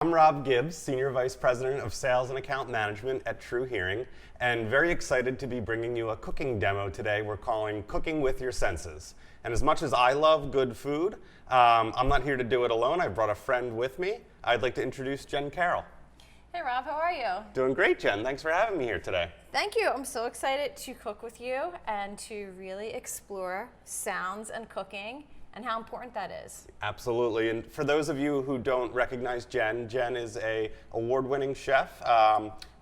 I'm Rob Gibbs, Senior Vice President of Sales and Account Management at TruHearing, and very excited to be bringing you a cooking demo today we're calling Cooking with Your Senses. And as much as I love good food, I'm not here to do it alone. I brought a friend with me. I'd like to introduce Jen Carroll. Hey Rob, how are you? Doing great, Jen. Thanks for having me here today. Thank you. I'm so excited to cook with you and to really explore sounds and cooking and how important that is. Absolutely. And for those of you who don't recognize Jen, Jen is an award-winning chef,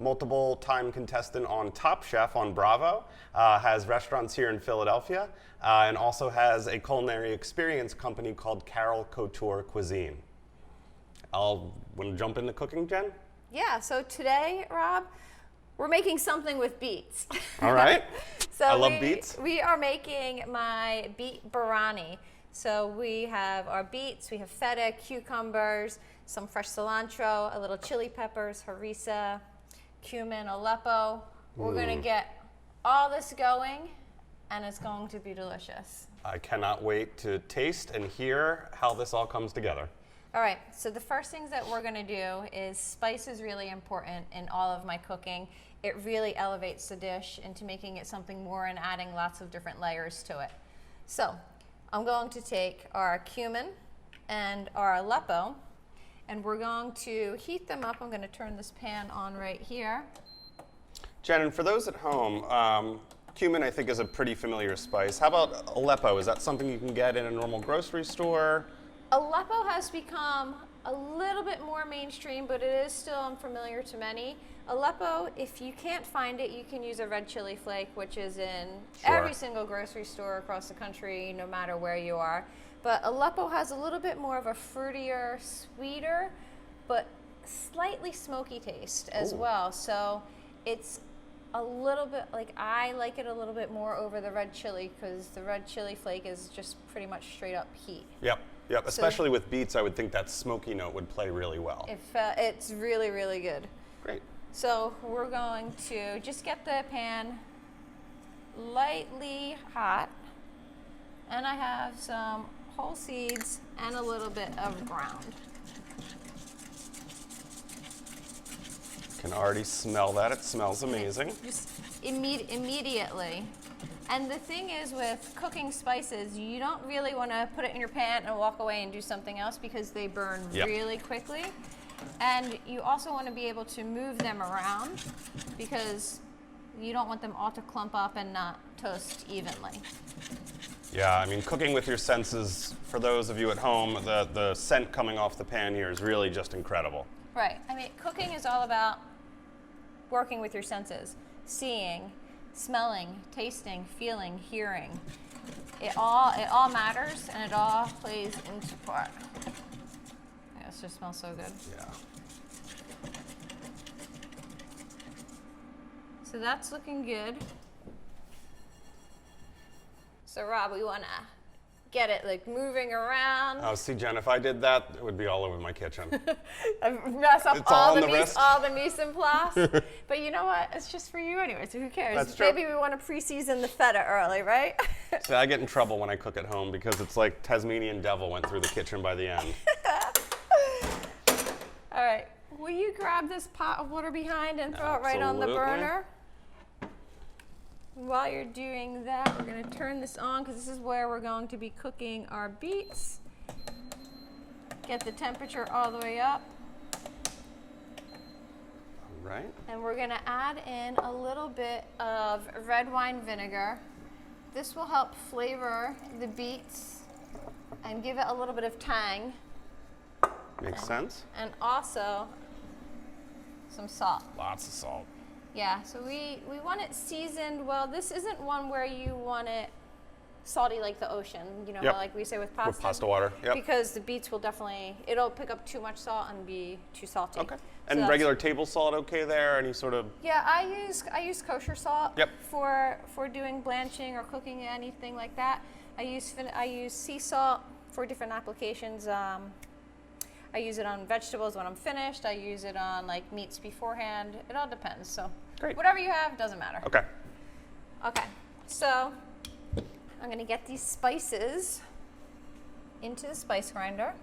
multiple-time contestant on Top Chef on Bravo, has restaurants here in Philadelphia, and also has a culinary experience company called Carroll Couture Cuisine. Want to jump into cooking, Jen? Yeah, so today, Rob, we're making something with beets. All right. So I love beets. We are making my Beet Borani. So we have our beets, we have feta, cucumbers, some fresh cilantro, a little chili peppers, harissa, cumin, Aleppo. We're going to get all this going, and it's going to be delicious. I cannot wait to taste and hear how this all comes together. All right, so the first things that we're going to do is spice is really important in all of my cooking. It really elevates the dish into making it something more and adding lots of different layers to it. So I'm going to take our cumin and our Aleppo, and we're going to heat them up. I'm going to turn this pan on right here. Jen, and for those at home, cumin I think is a pretty familiar spice. How about Aleppo? Is that something you can get in a normal grocery store? Aleppo has become a little bit more mainstream, but it is still unfamiliar to many. Aleppo, if you can't find it, you can use a red chili flake, which is in every single grocery store across the country, no matter where you are. But Aleppo has a little bit more of a fruitier, sweeter, but slightly smoky taste as well. So it's a little bit, like I like it a little bit more over the red chili because the red chili flake is just pretty much straight up heat. Yep. Yep, especially with beets, I would think that smoky note would play really well. It's really, really good. Great. So we're going to just get the pan lightly hot, and I have some whole seeds and a little bit of ground. Can already smell that. It smells amazing. Just immediately. And the thing is with cooking spices, you don't really want to put it in your pan and walk away and do something else because they burn really quickly. And you also want to be able to move them around because you don't want them all to clump up and not toast evenly. Yeah, I mean, cooking with your senses, for those of you at home, the scent coming off the pan here is really just incredible. Right. I mean, cooking is all about working with your senses, seeing, smelling, tasting, feeling, hearing. It all matters and it all plays into part. Yeah, this just smells so good. Yeah. So that's looking good. So Rob, we want to get it like moving around. Oh, see, Jen, if I did that, it would be all over my kitchen. Mess up It's all all the in the wrist. all the mise en place. But you know what? It's just for you anyway, so who cares? That's true. Maybe we want to pre-season the feta early, right? See, I get in trouble when I cook at home because it's like Tasmanian devil went through the kitchen by the end. All right. Will you grab this pot of water behind and throw it right on the Absolutely. burner? While you're doing that, we're going to turn this on because this is where we're going to be cooking our beets. Get the temperature all the way up. All right. And we're going to add in a little bit of red wine vinegar. This will help flavor the beets and give it a little bit of tang. Makes sense. And also some salt. Lots of salt. Yeah, so we want it seasoned well. This isn't one where you want it salty like the ocean, you know, like we say with pasta. With pasta water, yep. Because the beets will definitely, it'll pick up too much salt and be too salty. Okay. So And regular table salt okay there? Any sort of? Yeah, I use kosher salt Yep. for doing blanching or cooking anything like that. I use sea salt for different applications. I use it on vegetables when I'm finished. I use it on like meats beforehand. It all depends. So Great. Whatever you have, doesn't matter. Okay. Okay, so I'm gonna get these spices into the spice grinder.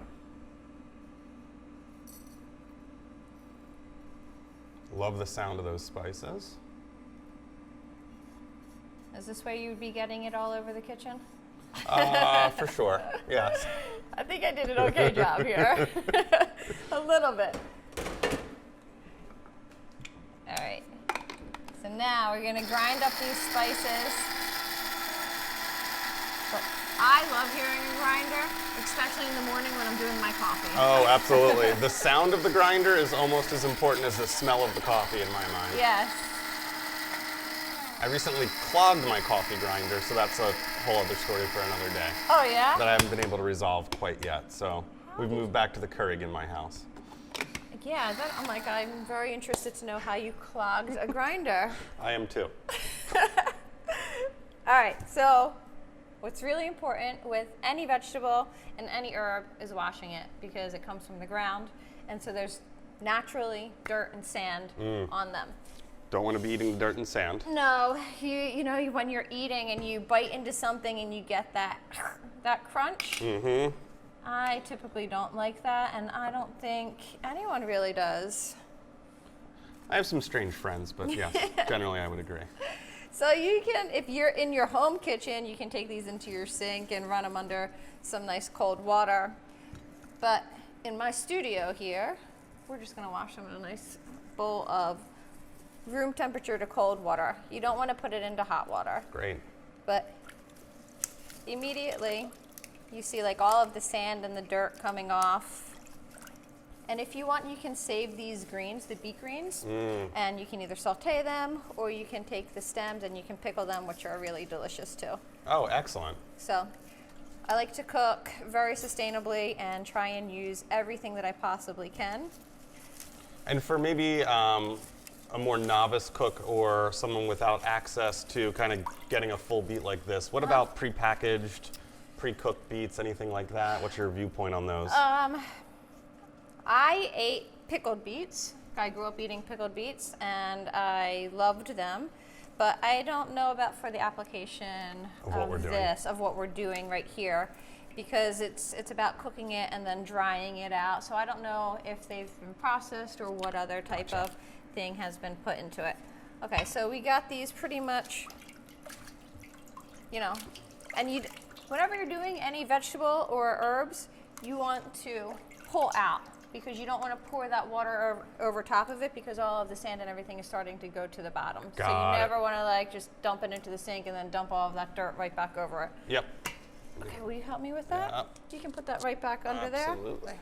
Love the sound of those spices. Is this where you'd be getting it all over the kitchen? For sure, yes. I think I did an okay job here. A little bit. All right. So now we're going to grind up these spices. But I love hearing a grinder, especially in the morning when I'm doing my coffee. Oh, absolutely. The sound of the grinder is almost as important as the smell of the coffee in my mind. Yes. I recently clogged my coffee grinder, so that's a whole other story for another day. Oh, yeah? That I haven't been able to resolve quite yet. So we've moved back to the Keurig in my house. Yeah, I'm very interested to know how you clogged a grinder. I am too. All right, so what's really important with any vegetable and any herb is washing it because it comes from the ground, and so there's naturally dirt and sand on them. Don't want to be eating dirt and sand. No, you know when you're eating and you bite into something and you get that crunch. Mm-hmm. I typically don't like that, and I don't think anyone really does. I have some strange friends, but yes, generally I would agree. So you can, if you're in your home kitchen, you can take these into your sink and run them under some nice cold water. But in my studio here, we're just gonna wash them in a nice bowl of room temperature to cold water. You don't want to put it into hot water. Great. But immediately you see like all of the sand and the dirt coming off. And if you want, you can save these greens, the beet greens, and you can either saute them or you can take the stems and you can pickle them, which are really delicious too. Oh, excellent. So I like to cook very sustainably and try and use everything that I possibly can. And for maybe a more novice cook or someone without access to kind of getting a full beet like this, what about prepackaged, pre-cooked beets, anything like that? What's your viewpoint on those? I ate pickled beets. I grew up eating pickled beets and I loved them, but I don't know about for the application of what we're doing right here, because it's about cooking it and then drying it out. So I don't know if they've been processed or what other type of thing has been put into it. Okay, so we got these pretty much, and whenever you're doing any vegetable or herbs, you want to pull out, because you don't want to pour that water over top of it, because all of the sand and everything is starting to go to the bottom. So you never want to just dump it into the sink and then dump all of that dirt right back over it. Yep. Okay, will you help me with that? Yep. You can put that right back under there. Absolutely.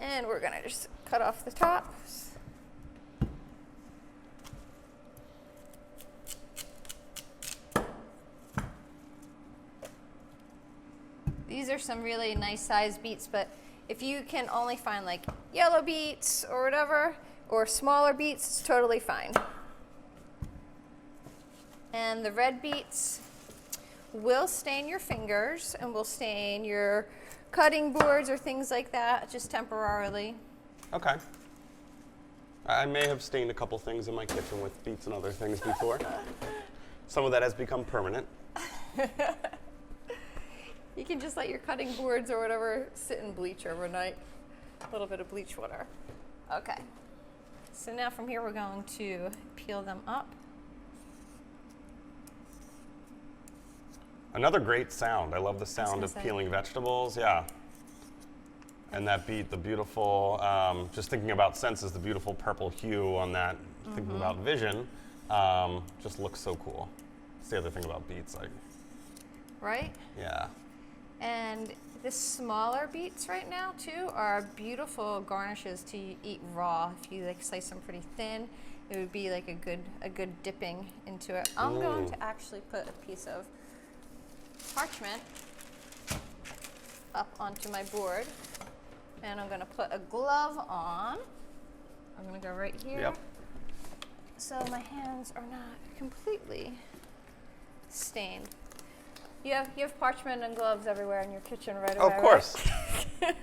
And we're gonna just cut off the tops. These are some really nice sized beets, but if you can only find like yellow beets or whatever, or smaller beets, it's totally fine. And the red beets will stain your fingers and will stain your cutting boards or things like that, just temporarily. Okay. I may have stained a couple things in my kitchen with beets and other things before. Some of that has become permanent. You can just let your cutting boards or whatever sit in bleach overnight. A little bit of bleach water. Okay. So now from here we're going to peel them up. Another great sound. I love the sound of peeling vegetables. Yeah. And that beet, the beautiful, just thinking about senses, the beautiful purple hue on that, thinking about vision, just looks so cool. That's the other thing about beets. Right? Yeah. And the smaller beets right now too are beautiful garnishes to eat raw. If you slice them pretty thin, it would be like a good dipping into it. I'm going to actually put a piece of parchment up onto my board, and I'm going to put a glove on. I'm going to go right here. Yep. So my hands are not completely stained. You have parchment and gloves everywhere in your kitchen right away. Of course. Right?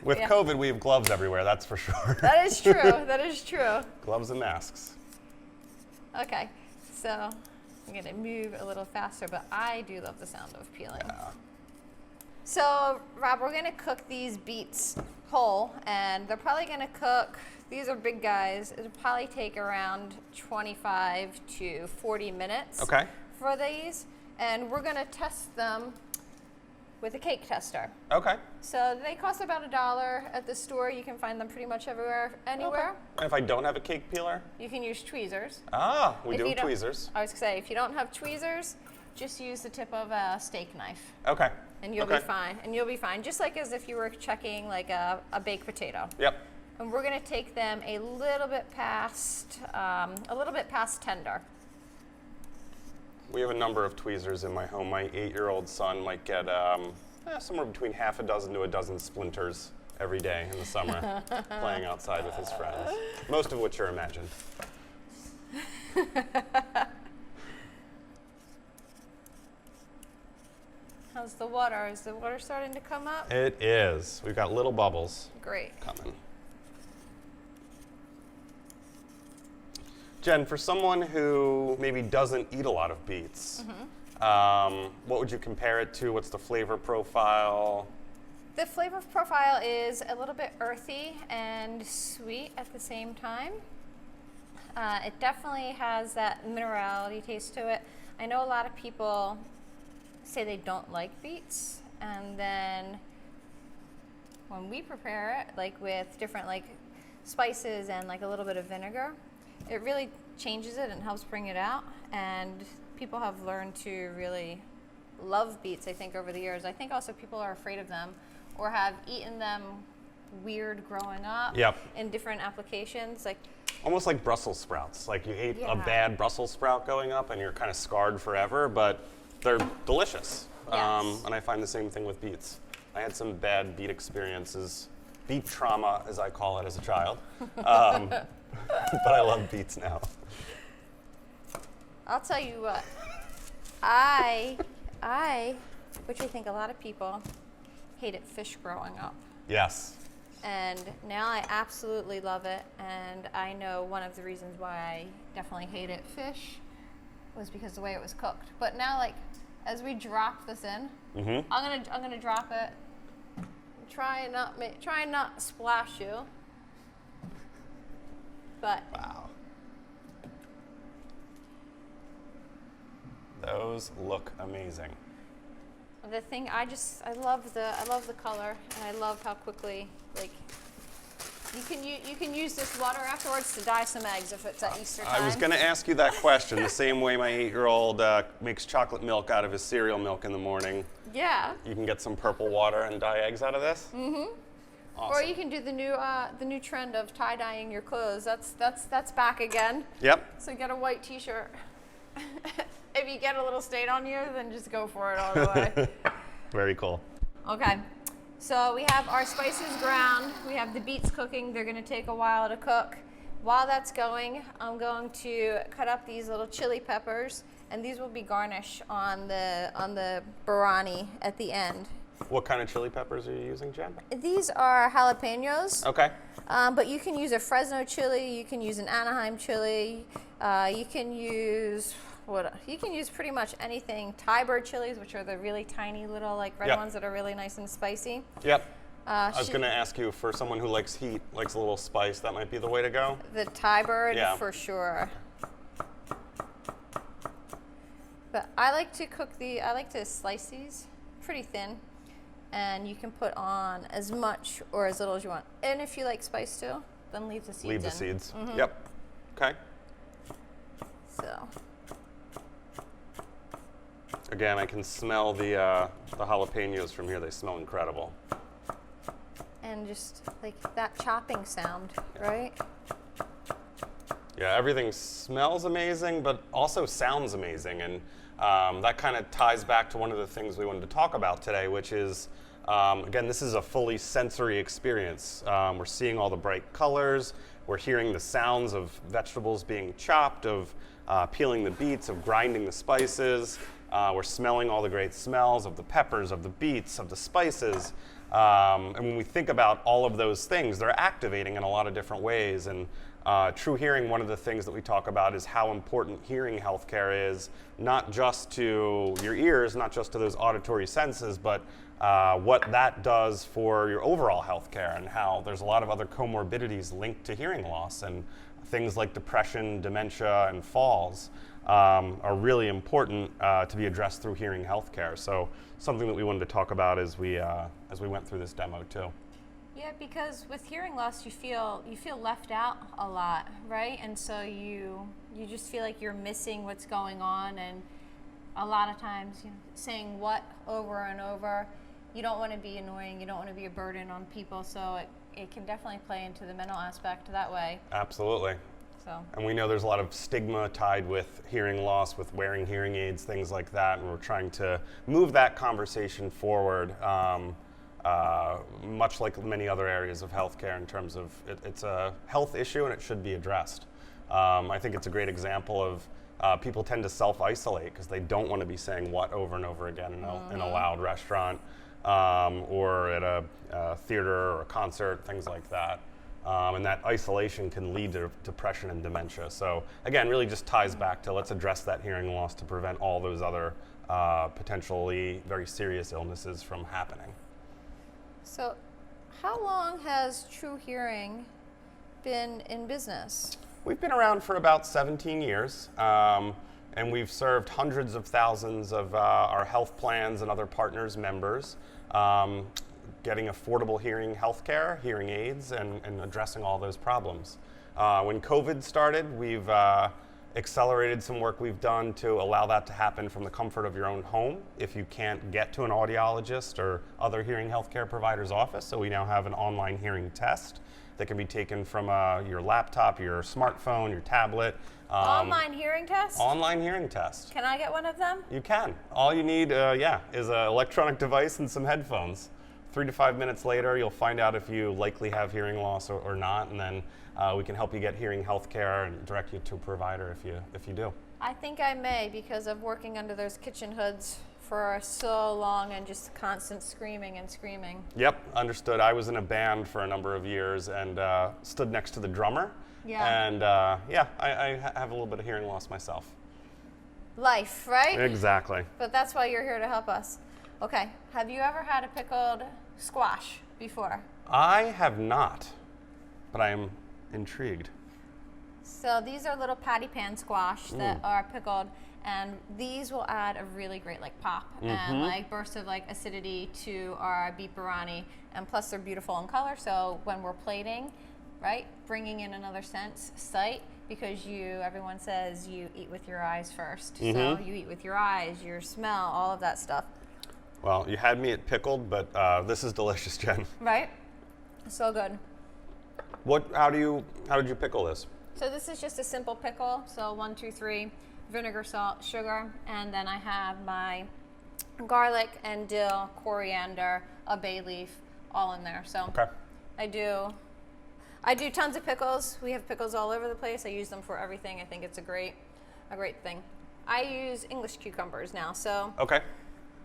With COVID, we have gloves everywhere, that's for sure. That is true. That is true. Gloves and masks. Okay, so I'm going to move a little faster, but I do love the sound of peeling. Yeah. So, Rob, we're going to cook these beets whole, and they're probably going to cook. These are big guys. It'll probably take around 25 to 40 minutes for these, and we're going to test them with a cake tester. Okay. So they cost about $1 at the store. You can find them pretty much everywhere, anywhere. Okay. And if I don't have a cake peeler? You can use tweezers. Ah, we do have tweezers. I was going to say, if you don't have tweezers, just use the tip of a steak knife. Okay. And you'll be fine. And you'll be fine, just like as if you were checking like a baked potato. Yep. And we're going to take them a little bit past tender. We have a number of tweezers in my home. My 8-year-old son might get somewhere between half a dozen to a dozen splinters every day in the summer playing outside with his friends, most of which are imagined. How's the water? Is the water starting to come up? It is. We've got little bubbles. Great. Coming. Jen, for someone who maybe doesn't eat a lot of beets, what would you compare it to? What's the flavor profile? The flavor profile is a little bit earthy and sweet at the same time. It definitely has that minerality taste to it. I know a lot of people say they don't like beets, and then when we prepare it, like with different like spices and like a little bit of vinegar, it really changes it and helps bring it out. And people have learned to really love beets, I think, over the years. I think also people are afraid of them or have eaten them weird growing up in different applications. Like almost like Brussels sprouts. Like you ate a bad Brussels sprout going up and you're kind of scarred forever, but they're delicious. Yes. And I find the same thing with beets. I had some bad beet experiences, beet trauma as I call it as a child. But I love beets now. I'll tell you what, which I think a lot of people hated fish growing up. Yes. And now I absolutely love it. And I know one of the reasons why I definitely hated fish was because the way it was cooked. But now, like, as we drop this in, I'm gonna drop it. Try and not splash you. But wow, those look amazing. The thing I love the color, and I love how quickly like you can use this water afterwards to dye some eggs if it's at Easter time. I was going to ask you that question. The same way my 8-year-old makes chocolate milk out of his cereal milk in the morning. Yeah. You can get some purple water and dye eggs out of this. Mm-hmm. Awesome. Or you can do the new trend of tie dyeing your clothes. That's back again. Yep. So get a white T-shirt. If you get a little stain on you, then just go for it all the way. Very cool. Okay. So we have our spices ground. We have the beets cooking. They're going to take a while to cook. While that's going, I'm going to cut up these little chili peppers, and these will be garnish on the Borani at the end. What kind of chili peppers are you using, Jen? These are jalapenos. Okay. But you can use a Fresno chili. You can use an Anaheim chili. You can use pretty much anything. Thai-bird chilies, which are the really tiny little like red ones that are really nice and spicy. Yep. I was going to ask you, for someone who likes heat, likes a little spice, that might be the way to go. The Thai-bird for sure. But I like to slice these pretty thin, and you can put on as much or as little as you want. And if you like spice too, then leave the seeds in. Leave the seeds. Yep. Okay. So. Again, I can smell the jalapenos from here. They smell incredible. And just like that chopping sound, right? Yeah, everything smells amazing, but also sounds amazing. And that kind of ties back to one of the things we wanted to talk about today, which is, again, this is a fully sensory experience. We're seeing all the bright colors. We're hearing the sounds of vegetables being chopped, of peeling the beets, of grinding the spices. We're smelling all the great smells of the peppers, of the beets, of the spices. And when we think about all of those things, they're activating in a lot of different ways. And TruHearing, one of the things that we talk about is how important hearing healthcare is, not just to your ears, not just to those auditory senses, but what that does for your overall healthcare, and how there's a lot of other comorbidities linked to hearing loss, and things like depression, dementia, and falls are really important to be addressed through hearing healthcare. So something that we wanted to talk about as we went through this demo too. Yeah, because with hearing loss, you feel left out a lot, right? And so you just feel like you're missing what's going on, and a lot of times, saying what over and over. You don't want to be annoying. You don't want to be a burden on people. So it can definitely play into the mental aspect that way. Absolutely. So. And we know there's a lot of stigma tied with hearing loss, with wearing hearing aids, things like that, and we're trying to move that conversation forward. Much like many other areas of healthcare, in terms of it's a health issue and it should be addressed. I think it's a great example of people tend to self-isolate because they don't want to be saying what over and over again in a loud restaurant or at a theater or a concert, things like that. And that isolation can lead to depression and dementia. So again, really just ties back to let's address that hearing loss to prevent all those other potentially very serious illnesses from happening. So how long has TruHearing been in business? We've been around for about 17 years, and we've served hundreds of thousands of our health plans and other partners' members, getting affordable hearing healthcare, hearing aids, and addressing all those problems. When COVID started, we've accelerated some work we've done to allow that to happen from the comfort of your own home if you can't get to an audiologist or other hearing healthcare provider's office. So we now have an online hearing test that can be taken from your laptop, your smartphone, your tablet. Online hearing test? Online hearing test. Can I get one of them? You can. All you need, is an electronic device and some headphones. 3 to 5 minutes later, you'll find out if you likely have hearing loss or not, and then we can help you get hearing health care and direct you to a provider if you do. I think I may, because of working under those kitchen hoods for so long and just constant screaming and screaming. Yep, understood. I was in a band for a number of years and stood next to the drummer. Yeah. And I have a little bit of hearing loss myself. Life, right? Exactly. But that's why you're here to help us. Okay, have you ever had a pickled squash before? I have not, but I am intrigued. So these are little patty pan squash that are pickled, and these will add a really great pop and burst of acidity to our Beet Borani, and plus they're beautiful in color. So when we're plating, right, bringing in another sight, because everyone says you eat with your eyes first. So you eat with your eyes, your smell, all of that stuff. Well, you had me at pickled, but this is delicious, Jen. Right? So good. How did you pickle this? So this is just a simple pickle. So 1, 2, 3, vinegar, salt, sugar, and then I have my garlic and dill, coriander, a bay leaf, all in there. So okay. I do tons of pickles. We have pickles all over the place. I use them for everything. I think it's a great thing. I use English cucumbers now. So okay.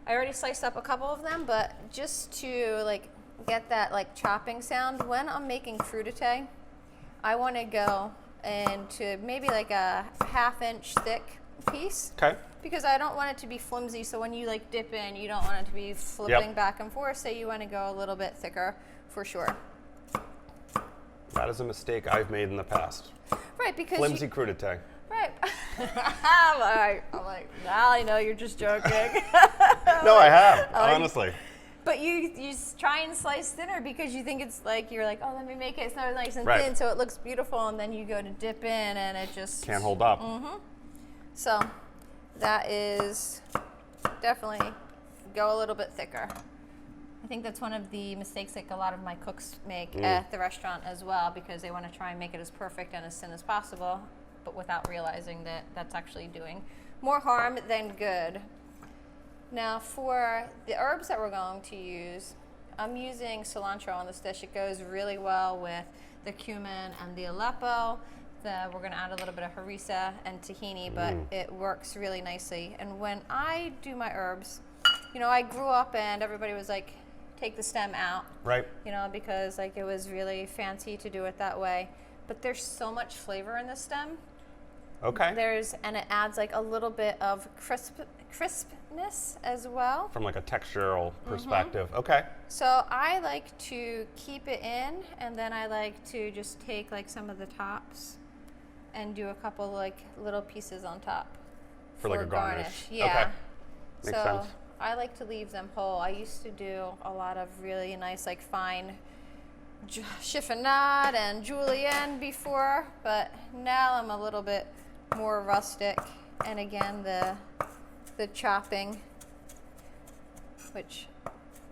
I already sliced up a couple of them, but just to get that chopping sound, when I'm making crudité, I want to go into maybe a ½ inch thick piece. Okay. Because I don't want it to be flimsy, so when you dip in, you don't want it to be flipping back and forth, so you want to go a little bit thicker for sure. That is a mistake I've made in the past. Right, because flimsy crudité. Right. I'm like, now I know you're just joking. No, I have, honestly. But you try and slice thinner because you think it's you're oh, let me make it so nice and right. thin so it looks beautiful, and then you go to dip in and it just can't hold up. So that is definitely go a little bit thicker. I think that's one of the mistakes a lot of my cooks make at the restaurant as well, because they want to try and make it as perfect and as thin as possible, but without realizing that that's actually doing more harm than good. Now for the herbs that we're going to use, I'm using cilantro on this dish. It goes really well with the cumin and the Aleppo. We're going to add a little bit of harissa and tahini, but it works really nicely. And when I do my herbs, I grew up and everybody was take the stem out. Right. Because it was really fancy to do it that way. but there's so much flavor in the stem. Okay. And it adds like a little bit of crispness as well. From like a textural perspective. Okay. So I like to keep it in, and then I like to just take like some of the tops and do a couple like little pieces on top For like a garnish. Yeah. Okay. Makes so sense. I like to leave them whole. I used to do a lot of really nice like fine chiffonade and julienne before, but now I'm a little bit more rustic. And again, the chopping, which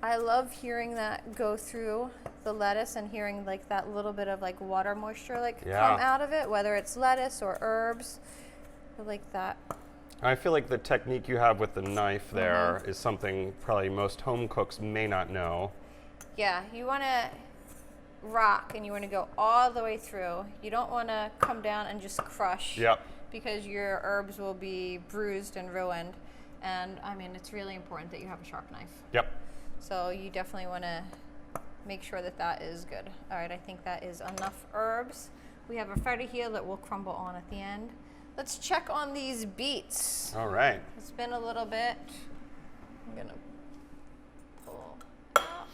I love hearing that go through the lettuce and hearing like that little bit of like water moisture like come out of it, whether it's lettuce or herbs. I like that. I feel like the technique you have with the knife there is something probably most home cooks may not know. Yeah, you want to rock and you want to go all the way through. You don't want to come down and just crush. Yep. Because your herbs will be bruised and ruined. And I mean, it's really important that you have a sharp knife. Yep. So you definitely want to make sure that that is good. All right, I think that is enough herbs. We have a feta here that will crumble on at the end. Let's check on these beets. All right. It's been a little bit. I'm gonna pull out.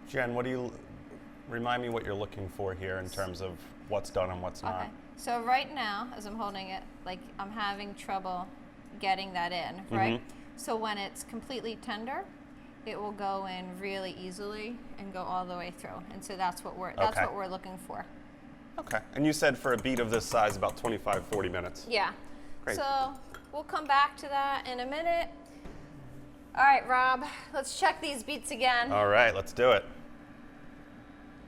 Jen, remind me what you're looking for here in terms of what's done and what's not. Okay. So right now, as I'm holding it, like I'm having trouble getting that in, right? So when it's completely tender, it will go in really easily and go all the way through. And so that's what we're looking for. Okay. And you said for a beet of this size, about 25, 40 minutes. Yeah. Great. So we'll come back to that in a minute. All right, Rob, let's check these beets again. All right, let's do it.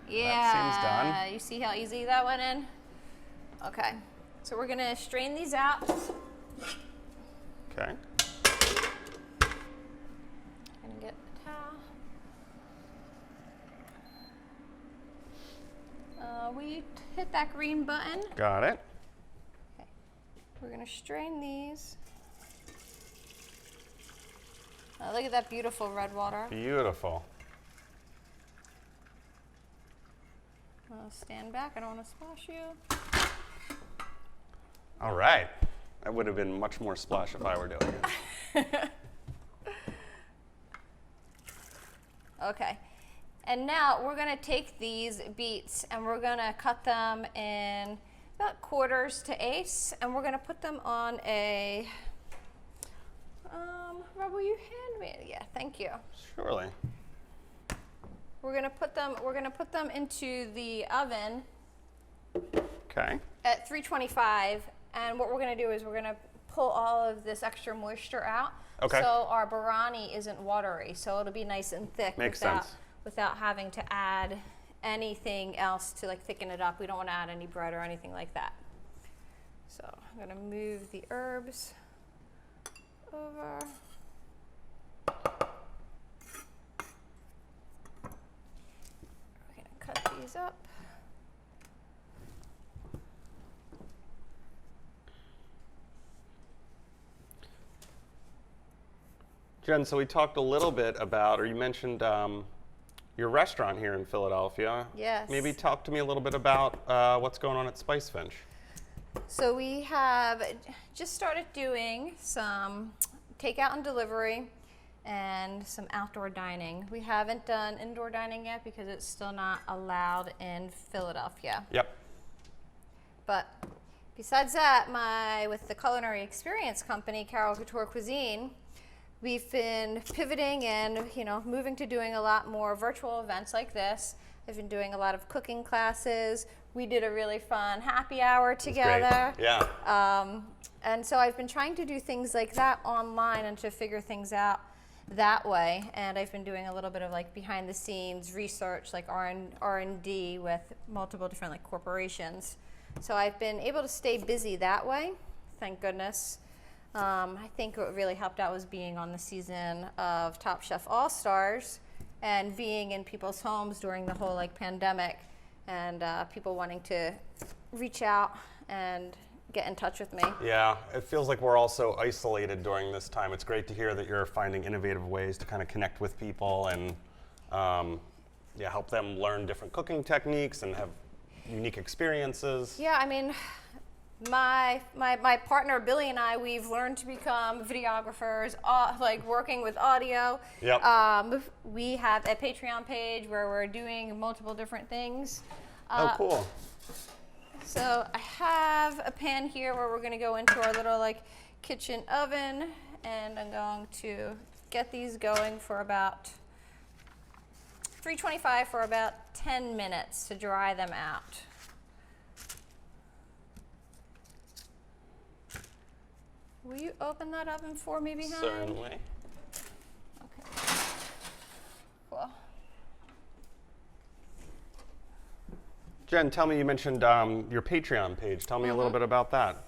Yeah. That seems done. You see how easy that went in? Okay. So we're gonna strain these out. Okay. Gonna get a towel. We hit that green button. Got it. Okay. We're gonna strain these. Look at that beautiful red water. Beautiful. Stand back, I don't want to splash you. All right. That would have been much more splash if I were doing it. Okay. And now we're going to take these beets and we're going to cut them in about quarters to eighths, and we're going to put them on a, Rob, will you hand me? Yeah, thank you. Surely. We're going to put them into the oven. Okay. At 325, and what we're going to do is we're going to pull all of this extra moisture out. Okay. So our Borani isn't watery, so it'll be nice and thick. Makes sense. Without having to add anything else to like thicken it up. We don't want to add any bread or anything like that. So I'm going to move the herbs over. We're going to cut these up. Jen, so we talked a little bit about, or you mentioned your restaurant here in Philadelphia. Yes. Maybe talk to me a little bit about what's going on at Spicefinch. So we have just started doing some takeout and delivery and some outdoor dining. We haven't done indoor dining yet because it's still not allowed in Philadelphia. Yep. But besides that, with the culinary experience company, Carroll Couture Cuisine, we've been pivoting and moving to doing a lot more virtual events like this. I've been doing a lot of cooking classes. We did a really fun happy hour together. Great. Yeah. And so I've been trying to do things like that online and to figure things out that way. And I've been doing a little bit of like behind the scenes research, like R&D with multiple different like corporations. So I've been able to stay busy that way, thank goodness. I think what really helped out was being on the season of Top Chef All-Stars and being in people's homes during the whole like pandemic, and people wanting to reach out and get in touch with me. Yeah, it feels like we're all so isolated during this time. It's great to hear that you're finding innovative ways to kind of connect with people and help them learn different cooking techniques and have unique experiences. Yeah, I mean, my partner Billy and I, we've learned to become videographers, like working with audio. Yep. We have a Patreon page where we're doing multiple different things. Oh, cool. So I have a pan here where we're going to go into our little like kitchen oven, and I'm going to get these going for about 325 for about 10 minutes to dry them out. Will you open that oven for me behind? Certainly. Okay. Cool. Jen, tell me, you mentioned your Patreon page. Tell me a little bit about that.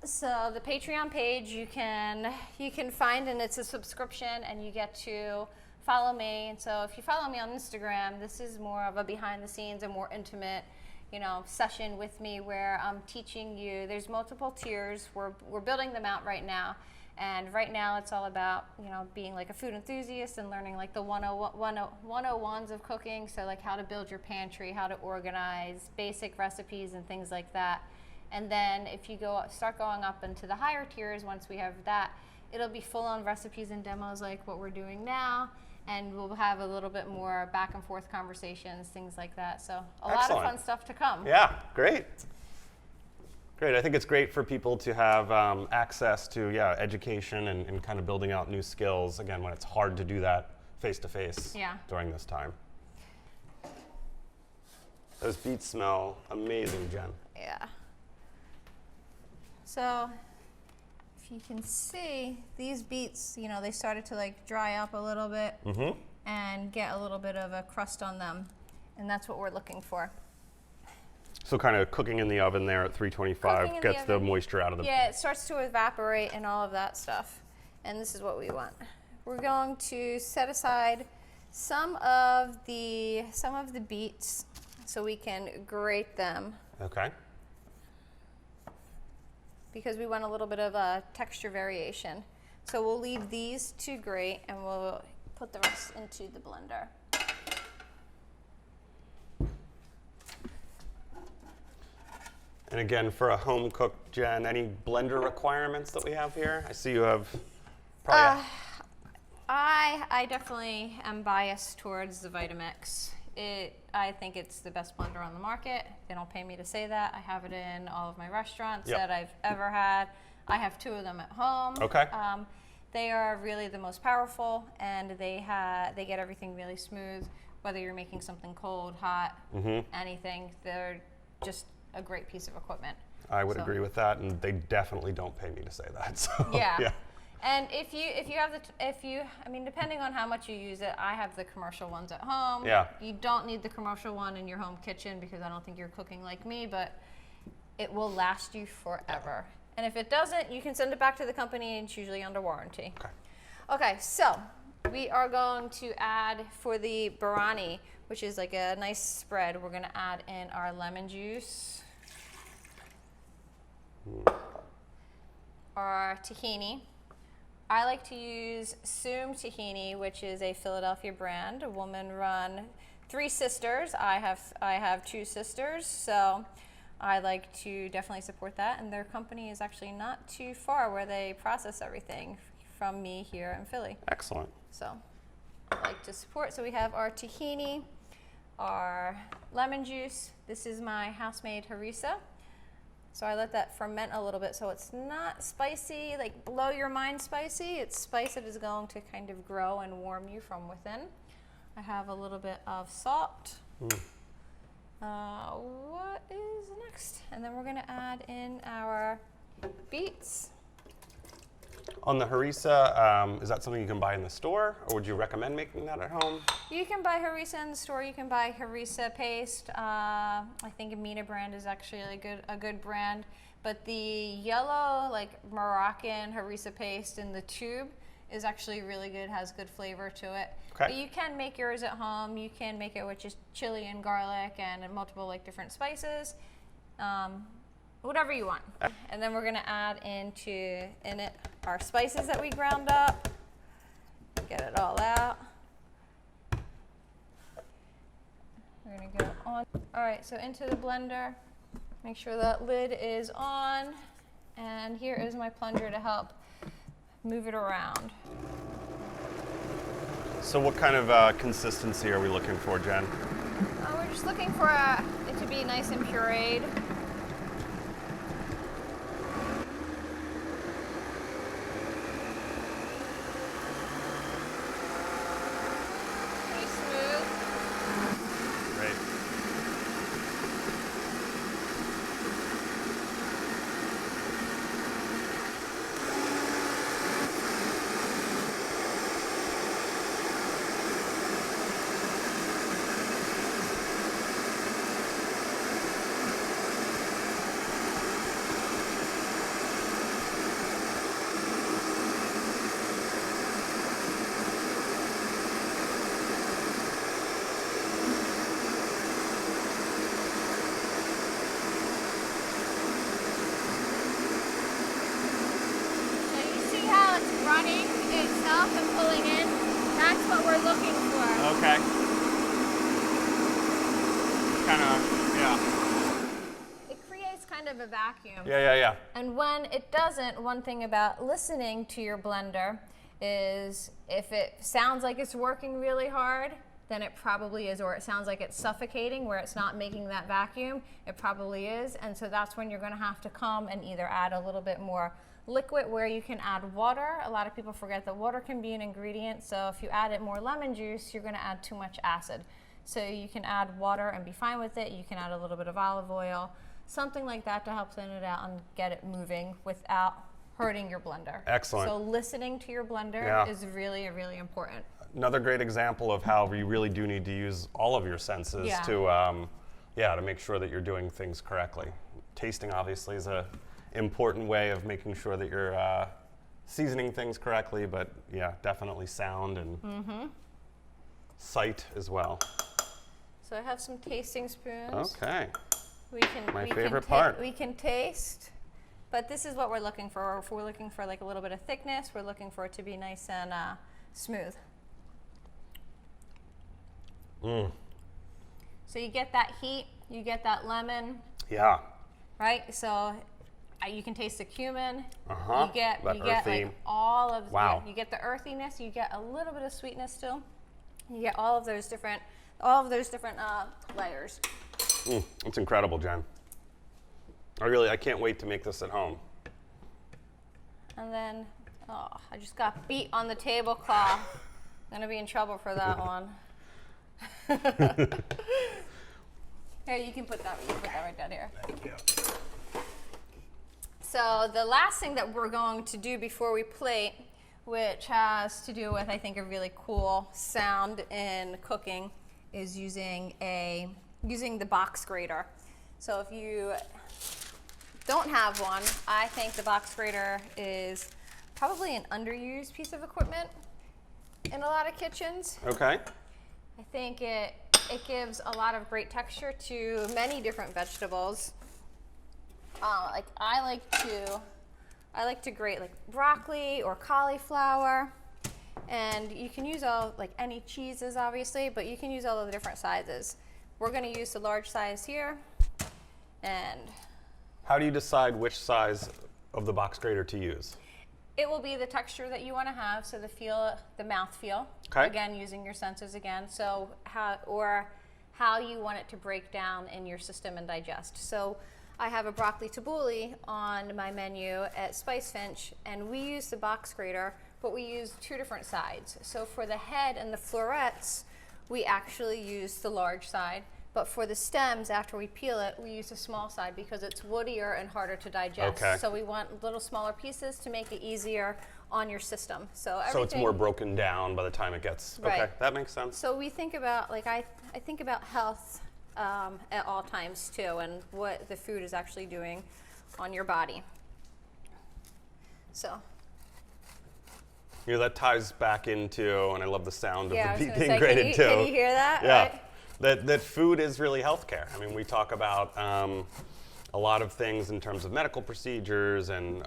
So the Patreon page you can find, and it's a subscription, and you get to follow me. And so if you follow me on Instagram, this is more of a behind the scenes, a more intimate, session with me where I'm teaching you. There's multiple tiers. We're building them out right now. And right now it's all about, being like a food enthusiast and learning like the 101s of cooking. So like how to build your pantry, how to organize, basic recipes and things like that. And then if you start going up into the higher tiers, once we have that, it'll be full on recipes and demos like what we're doing now. And we'll have a little bit more back and forth conversations, things like that. So lot of fun stuff to come. Yeah, great. Great. I think it's great for people to have access to education and kind of building out new skills, again, when it's hard to do that face-to-face during this time. Those beets smell amazing, Jen. Yeah. So if you can see, these beets, they started to like dry up a little bit and get a little bit of a crust on them. And that's what we're looking for. So kind of cooking in the oven there at 325 gets the moisture out of the... Yeah, it starts to evaporate and all of that stuff. And this is what we want. We're going to set aside some of the beets so we can grate them. Okay. Because we want a little bit of a texture variation. So we'll leave these to grate and we'll put the rest into the blender. And again, for a home cooked Jen, any blender requirements that we have here? I see you have probably... I definitely am biased towards the Vitamix. I think it's the best blender on the market. They don't pay me to say that. I have it in all of my restaurants that I've ever had. I have 2 of them at home. Okay. They are really the most powerful, and they get everything really smooth. Whether you're making something cold, hot, anything, they're just a great piece of equipment. I would agree with that, and they definitely don't pay me to say that. So, yeah. And if you have depending on how much you use it, I have the commercial ones at home. Yeah. You don't need the commercial one in your home kitchen because I don't think you're cooking like me, but it will last you forever. And if it doesn't, you can send it back to the company, and it's usually under warranty. Okay, so we are going to add, for the Borani, which is like a nice spread, we're going to add in our lemon juice, our tahini. I like to use Soom Tahini, which is a Philadelphia brand, a woman-run, 3 sisters. I have 2 sisters, so I like to definitely support that. And their company is actually not too far where they process everything from me here in Philly. Excellent. So I like to support. So we have our tahini, our lemon juice. This is my house-made harissa. So I let that ferment a little bit so it's not spicy, like blow your mind spicy. It's spice that is going to kind of grow and warm you from within. I have a little bit of salt. What is next? And then we're going to add in our beets. On the harissa, is that something you can buy in the store, or would you recommend making that at home? You can buy harissa in the store. You can buy harissa paste. I think Amina brand is actually a good brand. But the yellow, like Moroccan harissa paste in the tube is actually really good. Has good flavor to it. Okay. But you can make yours at home. You can make it with just chili and garlic and multiple like different spices. whatever you want. And then we're gonna add in it our spices that we ground up. Get it all out. We're gonna go on. All right, so into the blender. Make sure that lid is on. And here is my plunger to help move it around. So what kind of consistency are we looking for, Jen? We're just looking for it to be nice and pureed. Pretty smooth. Great. Running itself and pulling in, that's what we're looking for. Okay. Kind of, yeah. It creates kind of a vacuum. Yeah. And when it doesn't, one thing about listening to your blender is if it sounds like it's working really hard, then it probably is, or it sounds like it's suffocating where it's not making that vacuum, it probably is. And so that's when you're gonna have to come and either add a little bit more liquid where you can add water. A lot of people forget that water can be an ingredient, so if you add it more lemon juice, you're gonna add too much acid. So you can add water and be fine with it. You can add a little bit of olive oil, something like that to help thin it out and get it moving without hurting your blender. Excellent. So listening to your blender is really, really important. Another great example of how you really do need to use all of your senses to make sure that you're doing things correctly. Tasting obviously is a important way of making sure that you're seasoning things correctly, but yeah, definitely sound and sight as well. So I have some tasting spoons. Okay. My we favorite part. We can taste, but this is what we're looking for. If we're looking for like a little bit of thickness, we're looking for it to be nice and smooth. So you get that heat, you get that lemon. Yeah. Right? So you can taste the cumin. You get like all of you get the earthiness. You get a little bit of sweetness still. You get all of those different layers. It's incredible, Jen. I can't wait to make this at home. And then, I just got beet on the tablecloth. I'm gonna be in trouble for that one. Here, you can put that right down here. Thank you. So the last thing that we're going to do before we plate, which has to do with, I think, a really cool sound in cooking, is using the box grater. So if you don't have one, I think the box grater is probably an underused piece of equipment in a lot of kitchens. Okay. I think it gives a lot of great texture to many different vegetables. Like I like to grate like broccoli or cauliflower, and you can use any cheeses obviously, but you can use all of the different sizes. We're going to use the large size here. And how do you decide which size of the box grater to use? It will be the texture that you want to have, so the mouth feel. Okay. Again, using your senses again. So how you want it to break down in your system and digest. So I have a broccoli tabbouleh on my menu at Spice Finch, and we use the box grater, but we use two different sides. So for the head and the florets, we actually use the large side, but for the stems, after we peel it, we use the small side because it's woodier and harder to digest. Okay. So we want little smaller pieces to make it easier on your system. So it's more broken down by the time it gets, right. Okay, that makes sense. So we think about, I think about health at all times too, and what the food is actually doing on your body. So. That ties back into, and I love the sound of the beet being say, grated too. Can you hear that? Yeah. Right? That food is really healthcare. I mean, we talk about a lot of things in terms of medical procedures and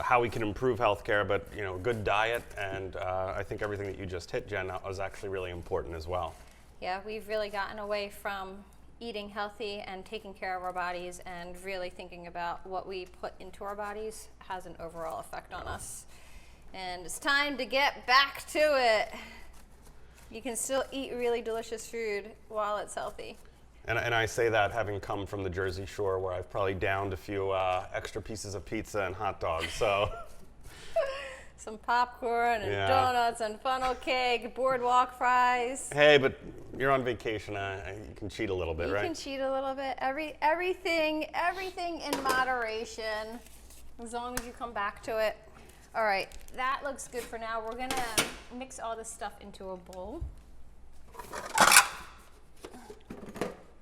how we can improve healthcare, but a good diet, and I think everything that you just hit, Jen, was actually really important as well. Yeah, we've really gotten away from eating healthy and taking care of our bodies, and really thinking about what we put into our bodies has an overall effect on us. And it's time to get back to it. You can still eat really delicious food while it's healthy. And I say that having come from the Jersey Shore, where I've probably downed a few extra pieces of pizza and hot dogs, so. Some popcorn and donuts and funnel cake, boardwalk fries. Hey, but you're on vacation. You can cheat a little bit, right? You can cheat a little bit. Everything in moderation, as long as you come back to it. All right, that looks good for now. We're gonna mix all this stuff into a bowl.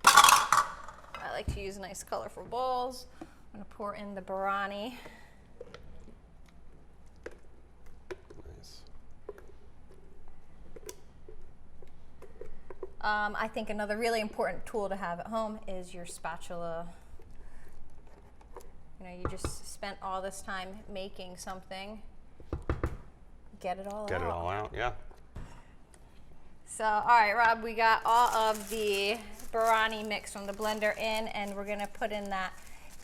I like to use nice colorful bowls. I'm gonna pour in the Borani. I think another really important tool to have at home is your spatula. You just spent all this time making something. Get it all out. Get it all out, yeah. So, all right, Rob, we got all of the Borani mix from the blender in, and we're gonna put in that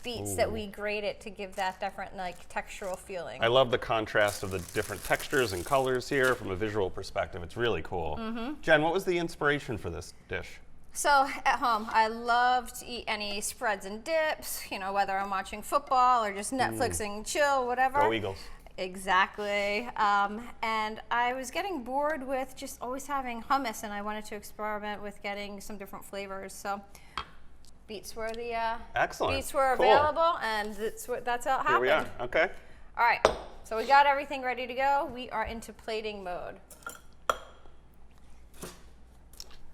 beets that we grated to give that different textural feeling. I love the contrast of the different textures and colors here from a visual perspective. It's really cool. Jen, what was the inspiration for this dish? So at home, I love to eat any spreads and dips, whether I'm watching football or just Netflixing, chill, whatever. Go Eagles. Exactly. And I was getting bored with just always having hummus, and I wanted to experiment with getting some different flavors. So beets were Excellent. Beets were Cool. available, and that's how it happened. Here we are. Okay. All right. So we got everything ready to go. We are into plating mode.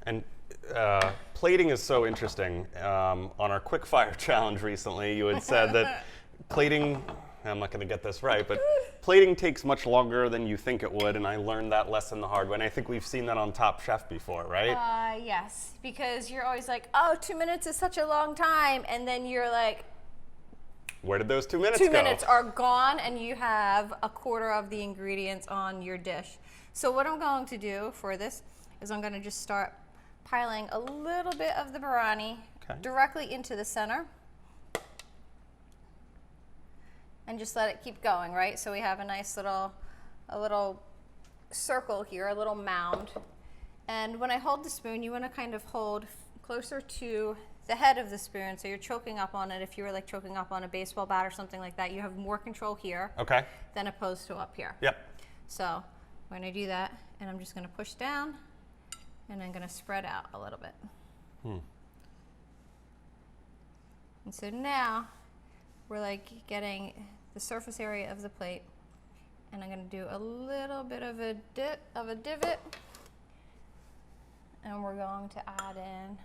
And plating is so interesting. On our quick fire challenge recently, you had said that plating, I'm not going to get this right, but plating takes much longer than you think it would, and I learned that lesson the hard way. And I think we've seen that on Top Chef before, right? Yes, because you're always like, oh, 2 minutes is such a long time, and then you're like, where did those 2 minutes go? 2 minutes are gone, and you have a quarter of the ingredients on your dish. So what I'm going to do for this is I'm going to just start piling a little bit of the Borani directly into the center. And just let it keep going, right? So we have a nice little circle here, a little mound. And when I hold the spoon, you want to kind of hold closer to the head of the spoon, so you're choking up on it. If you were choking up on a baseball bat or something like that, you have more control here than opposed to up here. Yep. So I'm going to do that, and I'm just going to push down, and I'm going to spread out a little bit. And so now we're getting the surface area of the plate, and I'm going to do a little bit of a divot, and we're going to add in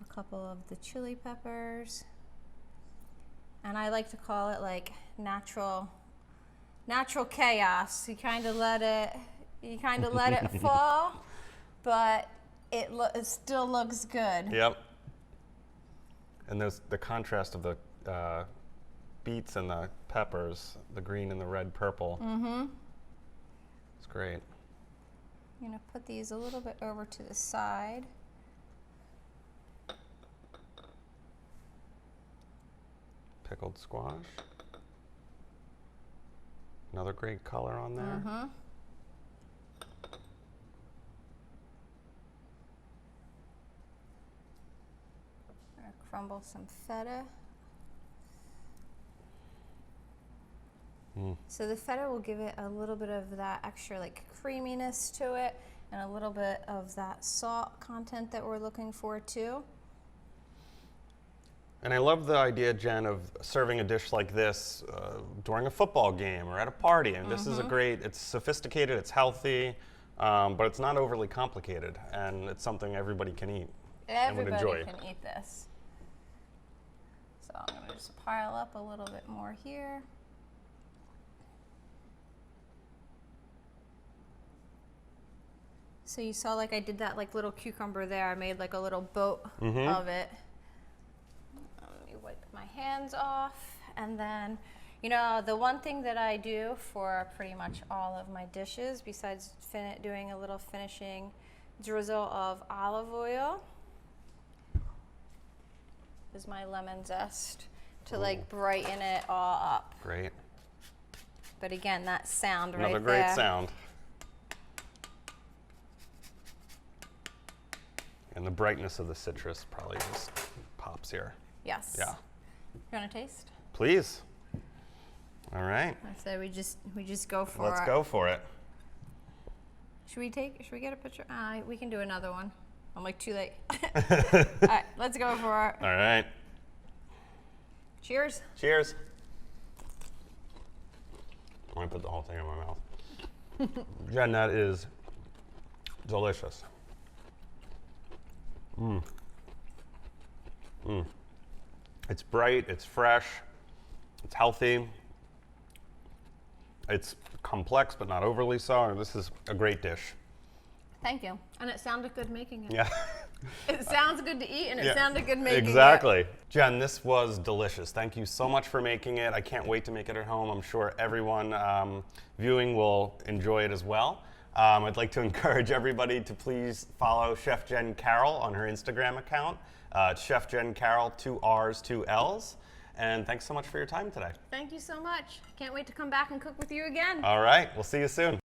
a couple of the chili peppers, and I like to call it natural chaos. You kind of let it fall, but it still looks good. Yep. And the contrast of the beets and the peppers, the green and the red purple. It's great. I'm going to put these a little bit over to the side. Pickled squash. Another great color on there. Crumble some feta. So the feta will give it a little bit of that extra creaminess to it, and a little bit of that salt content that we're looking for too. And I love the idea, Jen, of serving a dish like this during a football game or at a party. And this is it's sophisticated, it's healthy, but it's not overly complicated, and it's something everybody can eat. Everybody can eat this. So I'm going to just pile up a little bit more here. So you saw I did that little cucumber there. I made a little boat of it. Let me hands off. And then, you know, the one thing that I do for pretty much all of my dishes, besides doing a little finishing drizzle of olive oil, is my lemon zest to like brighten it all up. Great. But again, that sound right there. Another great sound. And the brightness of the citrus probably just pops here. Yes. Yeah. You want to taste? Please. All right. I say we just go for it. Let's go for it. Should we get a picture? We can do another one. I'm like too late. All right, let's go for it. All right. Cheers. Cheers. I'm going to put the whole thing in my mouth. Jen, that is delicious. It's bright, it's fresh, it's healthy, it's complex but not overly so. This is a great dish. Thank you. And it sounded good making it. Yeah. It sounds good to eat and it Yeah. sounded good making it. Exactly. Jen, this was delicious. Thank you so much for making it. I can't wait to make it at home. I'm sure everyone viewing will enjoy it as well. I'd like to encourage everybody to please follow Chef Jen Carroll on her Instagram account. Chef Jen Carroll, 2 R's, 2 L's. And thanks so much for your time today. Thank you so much. Can't wait to come back and cook with you again. All right. We'll see you soon.